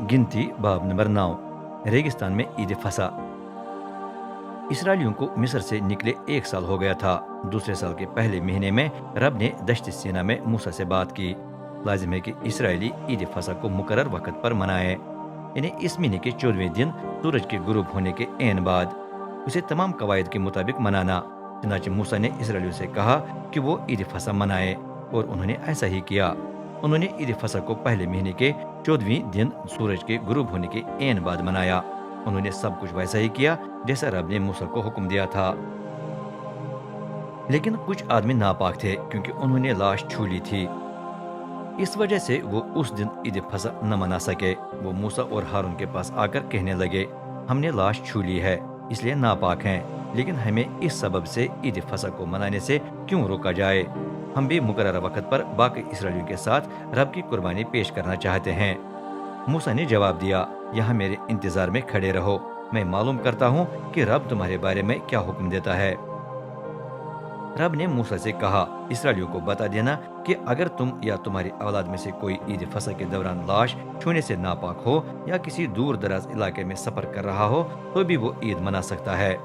गिनती बाब नंबर 9। रेगिस्तान में ईद फसा। इसराइलियों को मिस्र से निकले 1 साल हो गया था। दूसरे साल के पहले महीने में रब ने दश्त सीना में मूसा से बात की। लाजिम है कि इसराइली ईद फसा को मुकर्रर वक्त पर मनाए, यानी इस महीने के 14वें दिन सूरज के गुरूब होने के ऐन बाद। उसे तमाम कवायद के मुताबिक मनाना। चनाचे मूसा ने इसराइलियों से कहा कि वो ईद फसा मनाए, और उन्होंने ऐसा ही किया। उन्होंने ईद फसा को पहले महीने के 14वें दिन सूरज के गुरूब होने के ऐन बाद मनाया। उन्होंने सब कुछ वैसा ही किया जैसा रब ने मूसा को हुक्म दिया था। लेकिन कुछ आदमी नापाक थे, क्योंकि उन्होंने लाश छू ली थी। इस वजह से वो उस दिन ईद फसा न मना सके। वो मूसा और हारून के पास आकर कहने लगे, हमने लाश छू ली है, इसलिए नापाक हैं, लेकिन हमें इस सबब से ईद फसा को मनाने से क्यों रोका जाए? हम भी मुकर्रर वक्त पर बाकी इसराइलियों के साथ रब की कुर्बानी पेश करना चाहते हैं। मूसा ने जवाब दिया, यहाँ मेरे इंतजार में खड़े रहो, मैं मालूम करता हूँ कि रब तुम्हारे बारे में क्या हुक्म देता है। रब ने मूसा से कहा, इसराइलियों को बता देना कि अगर तुम या तुम्हारी औलाद में से कोई ईद फसा के दौरान लाश छूने से नापाक हो या किसी दूर दराज इलाके में सफर कर रहा हो, तो भी वो ईद मना सकता है।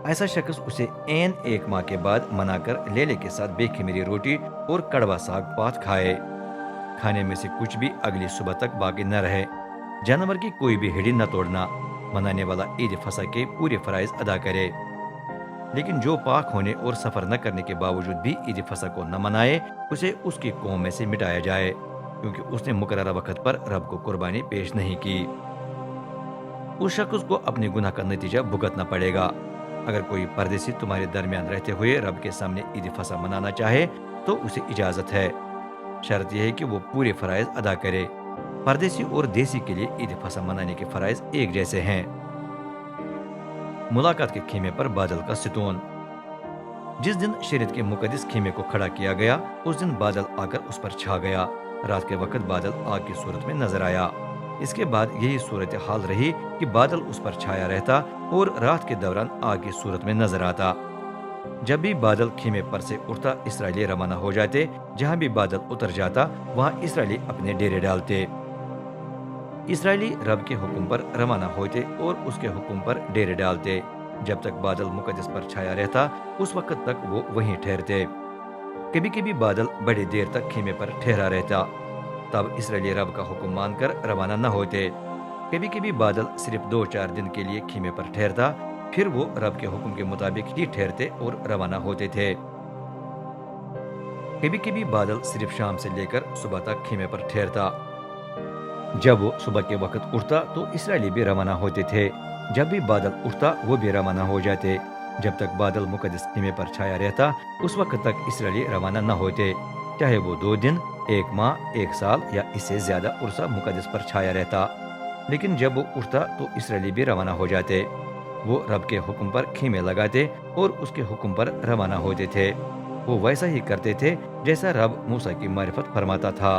ऐसा शख्स उसे ऐन 1 माह के बाद मनाकर लेले के साथ बेखमीरी रोटी और कड़वा साग पात खाए। खाने में से कुछ भी अगली सुबह तक बाकी न रहे। जानवर की कोई भी हड्डी न तोड़ना। मनाने वाला ईद फसा के पूरे फराइज अदा करे। लेकिन जो पाक होने और सफर न करने के बावजूद भी ईद फसा को न मनाए, उसे उसकी कौम में से मिटाया जाए, क्योंकि उसने मुकर्रर वक्त पर रब को कुर्बानी पेश नहीं की। उस शख्स को अपने गुनाह का नतीजा भुगतना पड़ेगा। अगर कोई परदेसी तुम्हारे दरमियान रहते हुए रब के सामने ईद फसा मनाना चाहे तो उसे इजाजत है। शर्त यह है कि वो पूरे फराइज अदा करे। परदेसी और देसी के लिए ईद फसा मनाने के फराइज एक जैसे हैं। मुलाकात के खेमे पर बादल का सितून। जिस दिन शरीयत के मुकद्दस खेमे को खड़ा किया गया, उस दिन बादल आकर उस पर छा गया। रात के वक्त बादल आग की सूरत में नजर आया। इसके बाद यही सूरत हाल रही कि बादल उस पर छाया रहता और रात के दौरान आग की सूरत में नजर आता। जब भी बादल खेमे पर से उठता, इसराइली रवाना हो जाते। जहां भी बादल उतर जाता, वहां इसराइली अपने डेरे डालते। इसराइली रब के हुक्म पर रवाना होते और उसके हुक्म पर डेरे डालते। जब तक बादल मुकद्दस पर छाया रहता, उस वक्त तक वो वहीं ठहरते। कभी कभी बादल बड़ी देर तक खेमे पर ठहरा रहता, तब इसराइली रब का हुक्म मानकर रवाना न होते। कभी कभी बादल सिर्फ 2-4 दिन के लिए खेमे पर ठहरता, फिर वो रब के हुक्म के मुताबिक ही ठहरते और रवाना होते थे। कभी कभी बादल सिर्फ शाम से लेकर सुबह तक खेमे पर ठहरता। जब वो सुबह के वक्त उठता तो इसराइली भी रवाना होते थे। जब भी बादल उठता, वो भी रवाना हो जाते। जब तक बादल मुकद्दस खेमे पर छाया रहता, उस वक्त तक इसराइली रवाना न होते, चाहे वो 2 दिन, 1 माह, 1 साल या इससे ज्यादा उर्सा मुकद्दस पर छाया रहता। लेकिन जब वो उठता तो इसराइली भी रवाना हो जाते। वो रब के हुक्म पर खेमे लगाते और उसके हुक्म पर रवाना होते थे। वो वैसा ही करते थे जैसा रब मूसा की मारिफत फरमाता था।